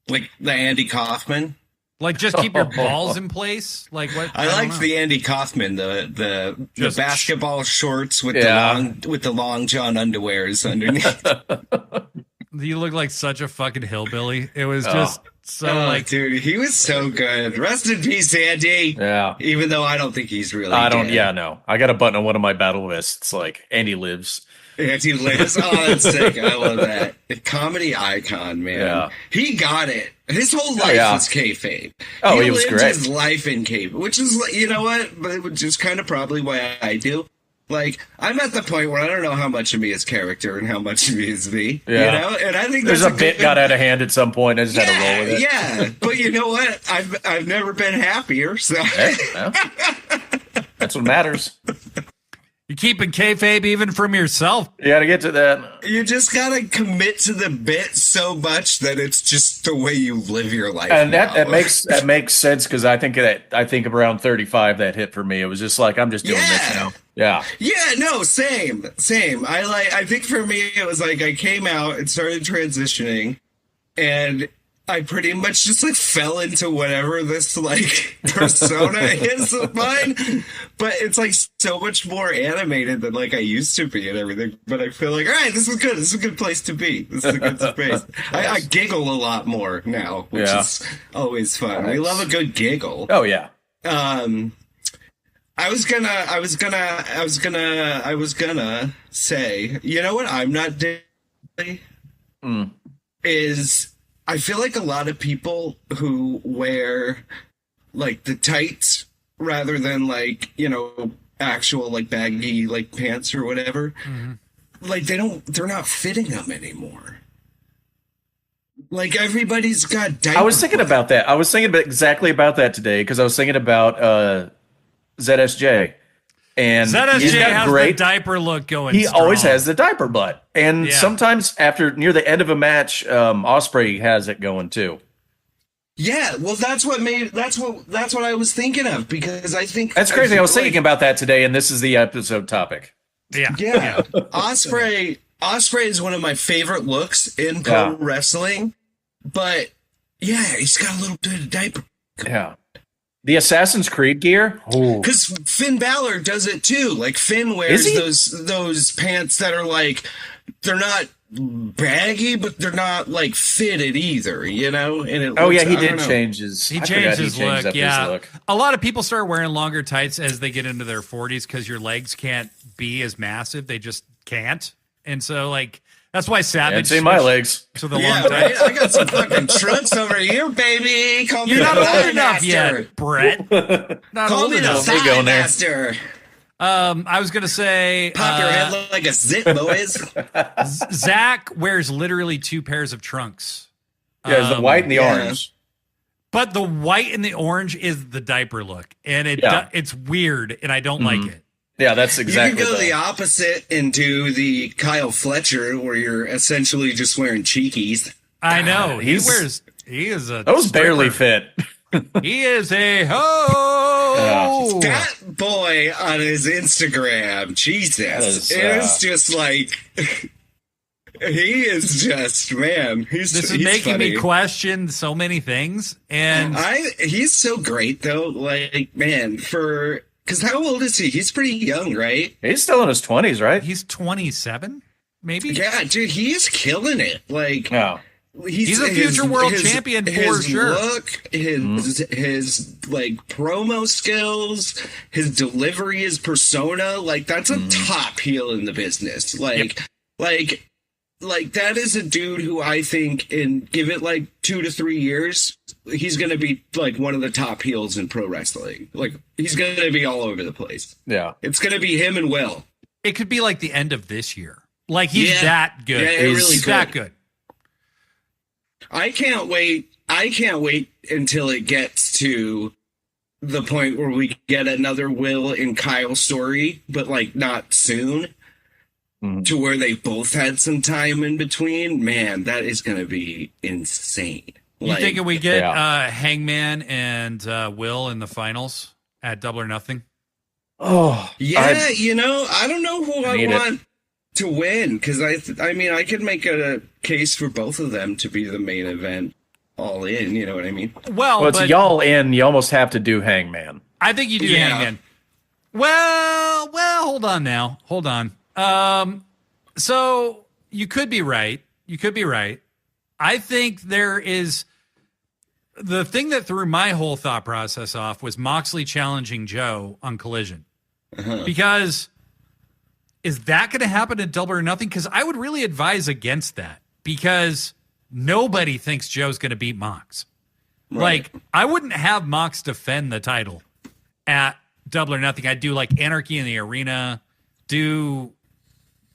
Like the Andy Kaufman. Like just keep your balls in place. Like what? I liked the Andy Kaufman, the basketball shorts with the long john underwears underneath. You look like such a fucking hillbilly. It was just dude, he was so good. Rest in peace, Andy. Yeah. Even though I don't think he's really dead. Yeah, no. I got a button on one of my battle vests like Andy lives. Andy lives. Oh, that's sick. I love that. A comedy icon, man. Yeah. He got it. His whole life was kayfabe. Oh, he was lived great. His life in kayfabe, which is, you know what? But which is kind of probably why I do. Like, I'm at the point where I don't know how much of me is character and how much of me is me. Yeah. You know? And I think there's a bit got out of hand at some point. I just had to roll with it. Yeah. But you know what? I've never been happier. So that's what matters. You're keeping kayfabe even from yourself. You got to get to that. You just got to commit to the bit so much that it's just the way you live your life. And that makes sense, because I think around 35 that hit for me. It was just like, I'm just doing this now. Yeah. Yeah, no, same. I think for me it was like I came out and started transitioning, and I pretty much just like fell into whatever this like persona is of mine. But it's like so much more animated than like I used to be and everything. But I feel like, all right, this is good. This is a good place to be. This is a good space. I giggle a lot more now, which is always fun. I love a good giggle. Oh yeah. I was gonna say, you know what I'm not doing is I feel like a lot of people who wear like the tights rather than like, you know, actual like baggy like pants or whatever, like they're not fitting them anymore. Like everybody's got diapers. I was thinking about that. I was thinking exactly about that today, because I was thinking about ZSJ. And ZSJ has the diaper look going. He always has the diaper butt, and sometimes after near the end of a match, Ospreay has it going too. Yeah, well, that's what I was thinking of, because I think that's crazy. I was thinking about that today, and this is the episode topic. Yeah. Ospreay is one of my favorite looks in pro wrestling, but he's got a little bit of diaper. Yeah. The Assassin's Creed gear? Because Finn Balor does it too. Like, Finn wears those pants that are like, they're not baggy, but they're not like fitted either, you know? And it he did change his He changed his look. Yeah. A lot of people start wearing longer tights as they get into their 40s because your legs can't be as massive. They just can't. And so, like, that's why Savage. See my legs. So the long tights. I got some fucking trunks over here, baby. Call me You're not the old enough yet, Brett. Not Call old me the enough. thigh master. I was gonna say, pop your head like a zit, boys. Zach wears literally 2 pairs of trunks. Yeah, the white and the orange. But the white and the orange is the diaper look, and it's weird, and I don't like it. Yeah, that's exactly. You can go the opposite and do the Kyle Fletcher, where you're essentially just wearing cheekies. I know he is a those stripper. barely fit. He is a ho. That boy on his Instagram, Jesus, it's just like he is just man. He's making funny. me question so many things, and he's so great though. Like man, because how old is he? He's pretty young, right? He's still in his 20s, right? He's 27, maybe. Yeah, dude, he's killing it. Like, he's a future world champion for sure. Look, his like promo skills, his delivery, his persona, like that's a top heel in the business. Like that is a dude who I think give it like 2 to 3 years, he's going to be like one of the top heels in pro wrestling. Like he's going to be all over the place. Yeah. It's going to be him and Will. It could be like the end of this year. Like he's that good. Yeah, he's that good. I can't wait until it gets to the point where we get another Will and Kyle story, but like not soon. To where they both had some time in between. Man, that is going to be insane. You thinking we get Hangman and Will in the finals at Double or Nothing? Oh, yeah. I don't know who I want to win because I mean, I could make a case for both of them to be the main event all in. You know what I mean? Well, it's y'all in. You almost have to do Hangman. I think you do Hangman. Well, hold on now. Hold on. So you could be right. I think there is the thing that threw my whole thought process off was Moxley challenging Joe on Collision. Because is that going to happen at Double or Nothing? Because I would really advise against that because nobody thinks Joe's going to beat Mox. Right. Like I wouldn't have Mox defend the title at Double or Nothing. I'd do like Anarchy in the Arena, do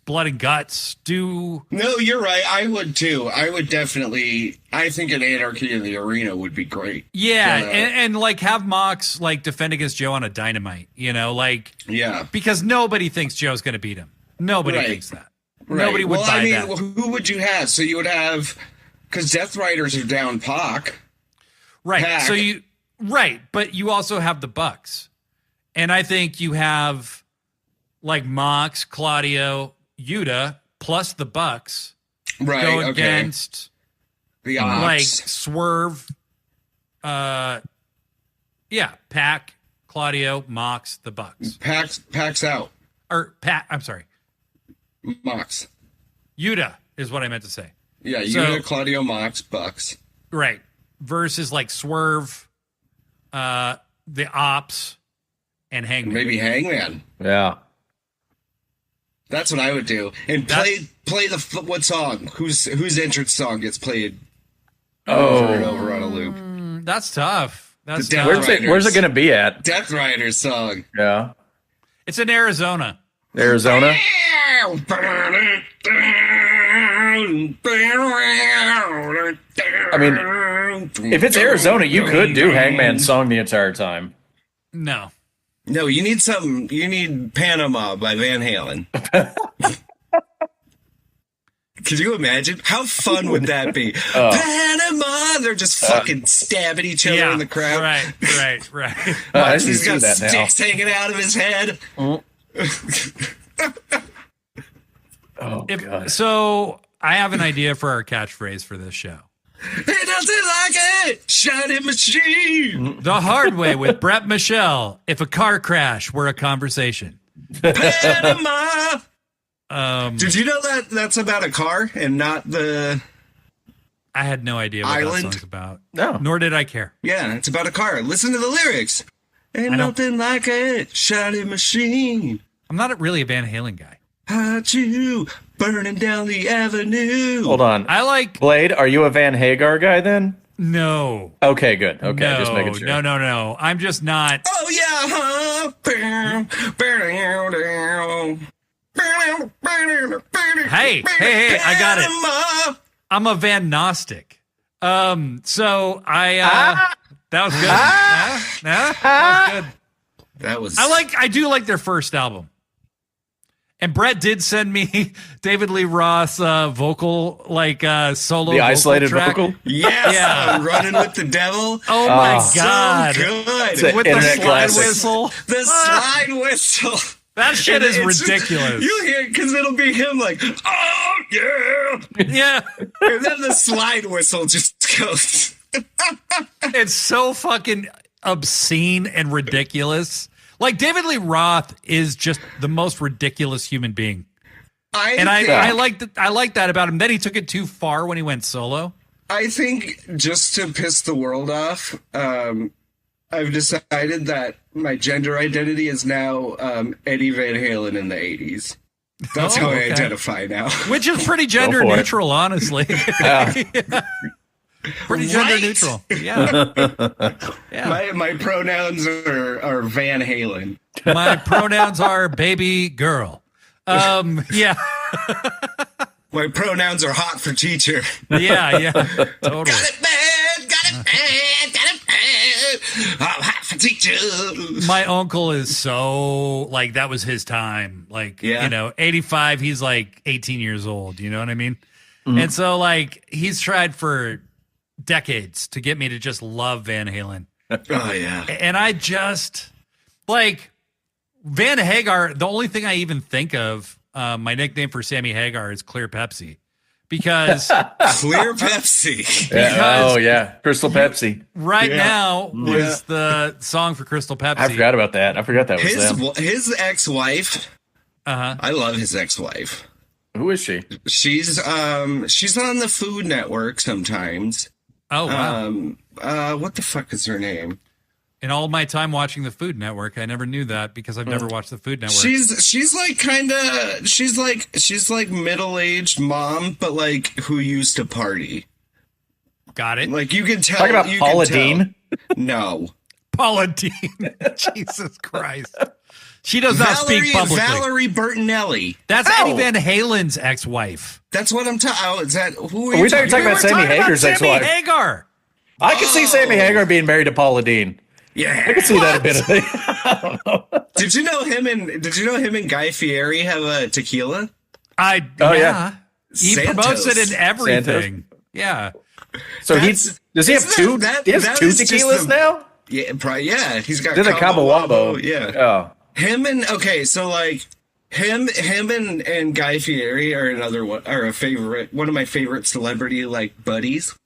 Blood and Guts, No, you're right. I would too. I would definitely. I think an Anarchy in the Arena would be great. Yeah, and like have Mox like defend against Joe on a Dynamite. Because nobody thinks Joe's going to beat him. Nobody thinks that. Right. Nobody would buy that. Who would you have? So you would have because Death Riders are down Pac. Right. Pac. But you also have the Bucks, and I think you have like Mox, Claudio, Yuta plus the Bucks go against the Ops. Like Swerve, Pac, Claudio, Mox, the Bucks. Pac's out. Or Pat, I'm sorry. Mox. Yuta is what I meant to say. Yeah, Yuta, Claudio, Mox, Bucks. Right. Versus like Swerve, the Ops, and Hangman. Maybe Hangman. Yeah. That's what I would do. And play what song? Whose entrance song gets played over and over on a loop? That's tough. Where's it going to be at? Death Riders song. Yeah. It's in Arizona. Arizona? I mean, if it's Arizona, you could do Hangman's song the entire time. No. No, you need something. You need Panama by Van Halen. Could you imagine? How fun would that be? Panama! They're just fucking stabbing each other in the crowd. Right. He's got sticks hanging out of his head. God. So I have an idea for our catchphrase for this show. He doesn't like it! Shiny machine! The hard way with Brett Michelle. If a car crash were a conversation. Panama! Did you know that that's about a car and not the I had no idea what island? that song's about. No. Nor did I care. Yeah, it's about a car. Listen to the lyrics. Ain't nothing like a shiny machine. I'm not really a Van Halen guy. Hot you burning down the avenue. Hold on. I like Blade, are you a Van Hagar guy then? No. Okay, good. Okay, no, just making sure. No. I'm just not. Oh yeah, Hey, I got it. I'm a Van Gnostic. So that was good. That was good. That was. I do like their first album. And Brett did send me David Lee Roth vocal, solo. The isolated track. vocal? Yes, Yeah. Running with the Devil. Oh my God. So good. It's an With the internet slide classic. whistle. The slide whistle. That shit is It's ridiculous. You hear, because it'll be him like, oh yeah. Yeah. And then the slide whistle just goes. It's so fucking obscene and ridiculous. Like, David Lee Roth is just the most ridiculous human being. I like that about him. Then he took it too far when he went solo. I think just to piss the world off, I've decided that my gender identity is now Eddie Van Halen in the 80s. That's how I identify now. Which is pretty gender neutral, honestly. Pretty gender neutral. Yeah. Yeah. My pronouns are Van Halen. My pronouns are baby girl. Yeah. My pronouns are hot for teacher. Yeah, totally. Got it bad, I'm hot for teacher. My uncle is so, that was his time. 85, he's 18 years old. You know what I mean? Mm-hmm. And so, he's tried for decades to get me to just love Van Halen. Oh, yeah. And I just, Van Hagar, the only thing I even think of, my nickname for Sammy Hagar is Clear Pepsi. Because Clear Pepsi. Yeah. Crystal Pepsi. Right now was the song for Crystal Pepsi. I forgot about that. I forgot that was them. His ex-wife. I love his ex-wife. Who is she? She's on the Food Network sometimes. Oh, wow. What the fuck is her name? In all my time watching the Food Network, I never knew that because I've never watched the Food Network. She's like middle-aged mom, but who used to party. Got it. You can tell. Talking about Paula Deen? No. Paula Deen. Jesus Christ. She does not speak publicly. Valerie Bertinelli. That's Eddie Van Halen's ex-wife. That's what I'm talking about. Is that who we thought you were talking about Sammy Hagar's ex-wife. Sammy Hagar. I could see Sammy Hagar being married to Paula Deen. Yeah, I could see that a bit. I don't know. Did you know him and Guy Fieri have a tequila? Yeah. He Santos. promotes it in everything. Santos. Yeah. So does he have two? He has two tequilas now. Yeah, probably. Yeah, he's got. There's a Cabo Wabo. Yeah. Oh. Him and him and Guy Fieri are another one. Are one of my favorite celebrity buddies.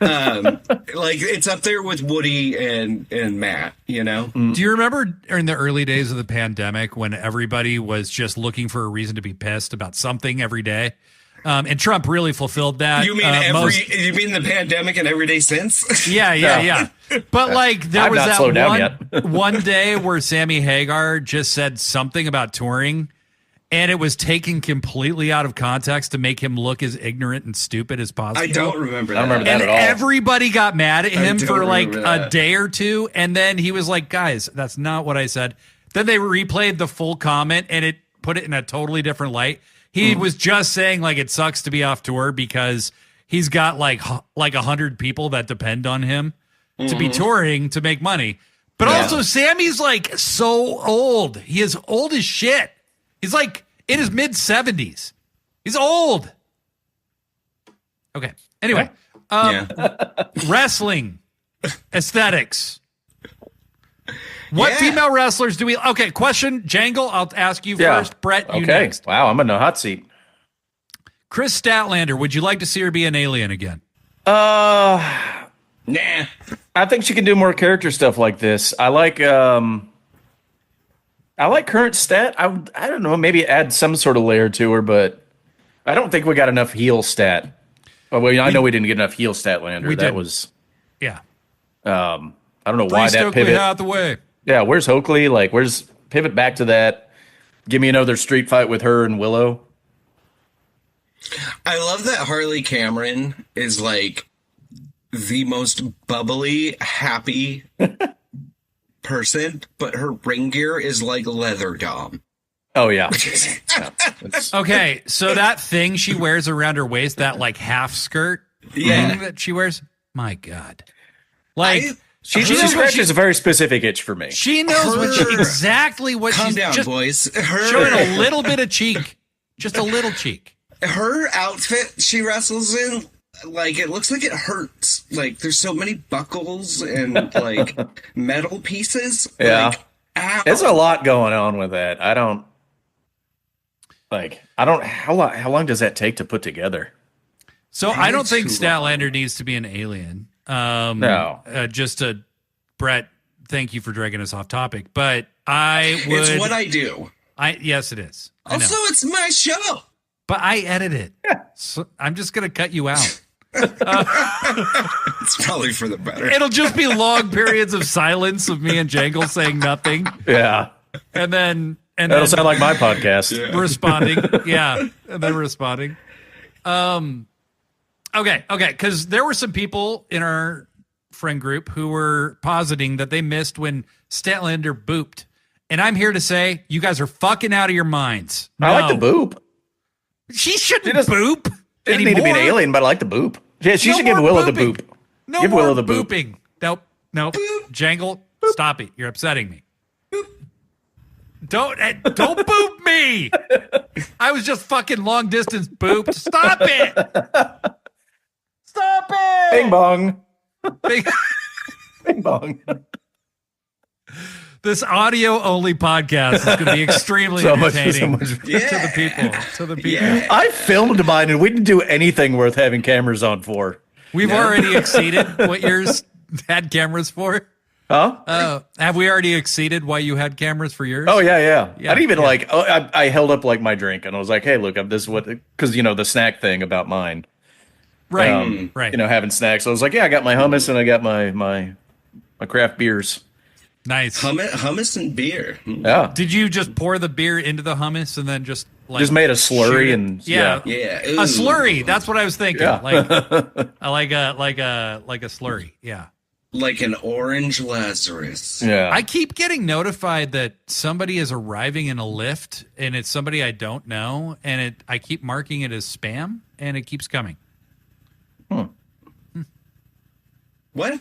It's up there with Woody and Matt, you know? Do you remember in the early days of the pandemic when everybody was just looking for a reason to be pissed about something every day? And Trump really fulfilled that. You mean you mean the pandemic and every day since? Yeah. But there was that one day where Sammy Hagar just said something about touring. And it was taken completely out of context to make him look as ignorant and stupid as possible. I don't remember that. I don't remember that at all. Everybody got mad at him for a day or two. And then he was like, guys, that's not what I said. Then they replayed the full comment and it put it in a totally different light. He was just saying it sucks to be off tour because he's got like 100 people that depend on him to be touring to make money. But also Sammy's so old. He is old as shit. He's in his mid-70s. He's old. Okay. Anyway, wrestling aesthetics. What female wrestlers do we... Okay, question. Jangle, I'll ask you first. Brett, you next. Wow, I'm in the hot seat. Chris Statlander, would you like to see her be an alien again? Nah. I think she can do more character stuff like this. I I like current stat. I don't know, maybe add some sort of layer to her, but I don't think we got enough heal stat. Well, I know we didn't get enough heal stat, Lander. That was... Yeah. I don't know why that pivot... out the way. Yeah, where's Hoakley? Like, where's... Pivot back to that. Give me another street fight with her and Willow. I love that Harley Cameron is like the most bubbly, happy person, but her ring gear is like leather dom. Oh, yeah. Okay, so that thing she wears around her waist, that like half skirt thing that she wears, my God. Like... She scratches a very specific itch for me. She knows exactly what Calm she's down, just boys. showing a little bit of cheek. Just a little cheek. Her outfit she wrestles in, like, it looks like it hurts. Like, there's so many buckles and, like, metal pieces. Yeah. Like, ow. There's a lot going on with that. How long does that take to put together? So I don't think Statlander needs to be an alien. No. Brett, thank you for dragging us off topic, but I would... It's what I do. Yes, it is. Also, it's my show. But I edit it. So I'm just going to cut you out. It's probably for the better. It'll just be long periods of silence of me and Jangle saying nothing. Yeah. And then... That'll sound like my podcast. Responding. Yeah. And then responding. Okay, because there were some people in our friend group who were positing that they missed when Statlander booped. And I'm here to say, you guys are fucking out of your minds. No. I like the boop. She shouldn't boop She doesn't need to be an alien, but I like the boop. Yeah, she should give Willow the boop. No give more Willow the booping. Boop. Nope. Jangle, stop it. You're upsetting me. Don't boop me. I was just fucking long distance booped. Stop it. Stop it! Bing bong. Bing bong. This audio-only podcast is going to be extremely entertaining to the people. Yeah. I filmed mine, and we didn't do anything worth having cameras on for. We've already exceeded what yours had cameras for. Huh? Have we already exceeded why you had cameras for yours? Oh, yeah. I didn't even I held up like my drink, and I was like, hey, look, this is what, because, the snack thing about mine. Right, right. Having snacks. So I was like, yeah, I got my hummus and I got my craft beers. Nice. Hummus and beer. Yeah. Did you just pour the beer into the hummus and then just made a slurry and yeah. A slurry. That's what I was thinking. Yeah. Like a slurry. Yeah. Like an orange Lazarus. Yeah. I keep getting notified that somebody is arriving in a lift and it's somebody I don't know, and I keep marking it as spam and it keeps coming. What?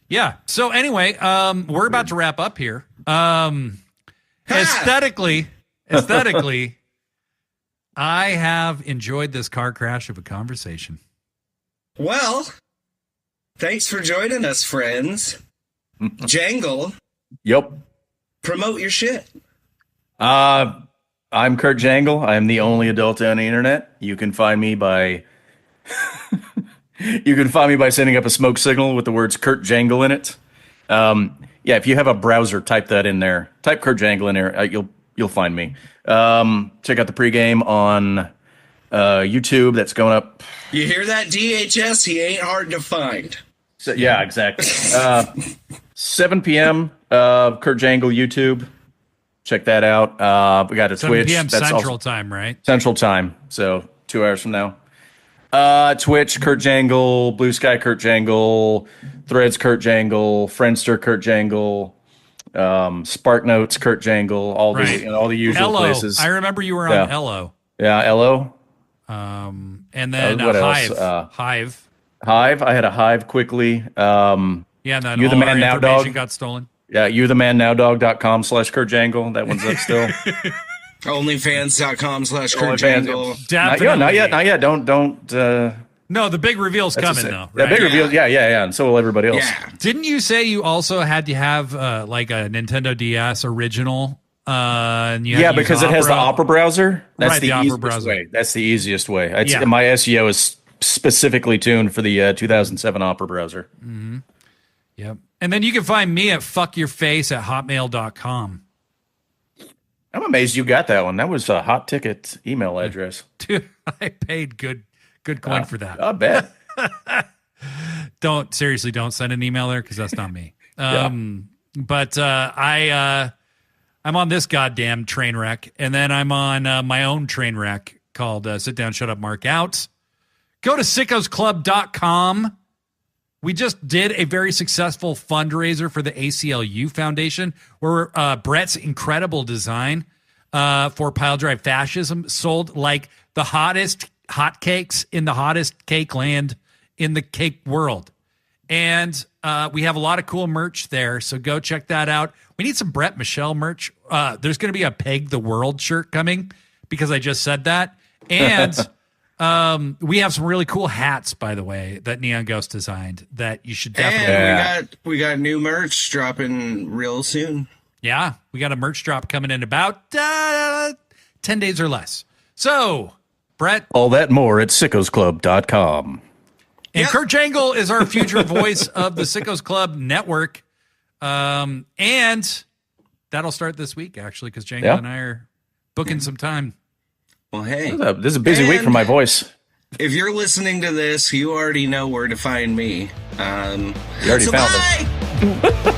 Yeah. So anyway, we're about to wrap up here. Aesthetically, I have enjoyed this car crash of a conversation. Well, thanks for joining us, friends. Jangle. Yep. Promote your shit. I'm Kurt Jangle. I'm the only adult on the internet. You can find me by sending up a smoke signal with the words Kurt Jangle in it. If you have a browser, type that in there. Type Kurt Jangle in there. You'll find me. Check out the pregame on YouTube. That's going up. You hear that, DHS? He ain't hard to find. So, yeah, exactly. 7 p.m. Kurt Jangle YouTube. Check that out. We got a 7 Twitch. p.m. That's Central Time, right? Central Time. So 2 hours from now. Twitch, Kurt Jangle, Blue Sky, Kurt Jangle, Threads, Kurt Jangle, Friendster, Kurt Jangle, Spark Notes, Kurt Jangle, all the usual Elo. places. I remember you were on Elo. Yeah, Elo. And then what Hive. else? Hive. I had a Hive quickly. And then You all the Man our Now information Dog got stolen. Yeah, youthemannowdog.com/Kurt Jangle. That one's up still. Onlyfans.com/Kurt Jangle. Definitely. Not yet. Don't. No, the big reveal's coming though. Right? The big reveal. Yeah. And so will everybody else. Yeah. Didn't you say you also had to have like a Nintendo DS original? And you had to because use it has the Opera browser. That's Right, the the Opera easiest browser. way. That's the easiest way. Yeah. My SEO is specifically tuned for the 2007 Opera browser. Yep. And then you can find me at fuckyourface@hotmail.com. I'm amazed you got that one. That was a hot ticket email address. Dude, I paid good coin for that. I bet. Don't send an email there because that's not me. But I'm on this goddamn train wreck, and then I'm on my own train wreck called Sit Down, Shut Up, Mark Out. Go to sickosclub.com. We just did a very successful fundraiser for the ACLU Foundation, where Brett's incredible design for pile drive fascism sold like the hottest hotcakes in the hottest cake land in the cake world. And we have a lot of cool merch there, so go check that out. We need some Brett Michelle merch. There's going to be a Peg the World shirt coming because I just said that. And we have some really cool hats, by the way, that Neon Ghost designed that you should definitely. And we got new merch dropping real soon. Yeah, we got a merch drop coming in about 10 days or less. So, Brett. All that more at sickosclub.com. And Kurt Jangle is our future voice of the Sickos Club network. And that'll start this week, actually, because Jangle and I are booking some time. Well, hey. This is a busy week for my voice. If you're listening to this, you already know where to find me. You already found it.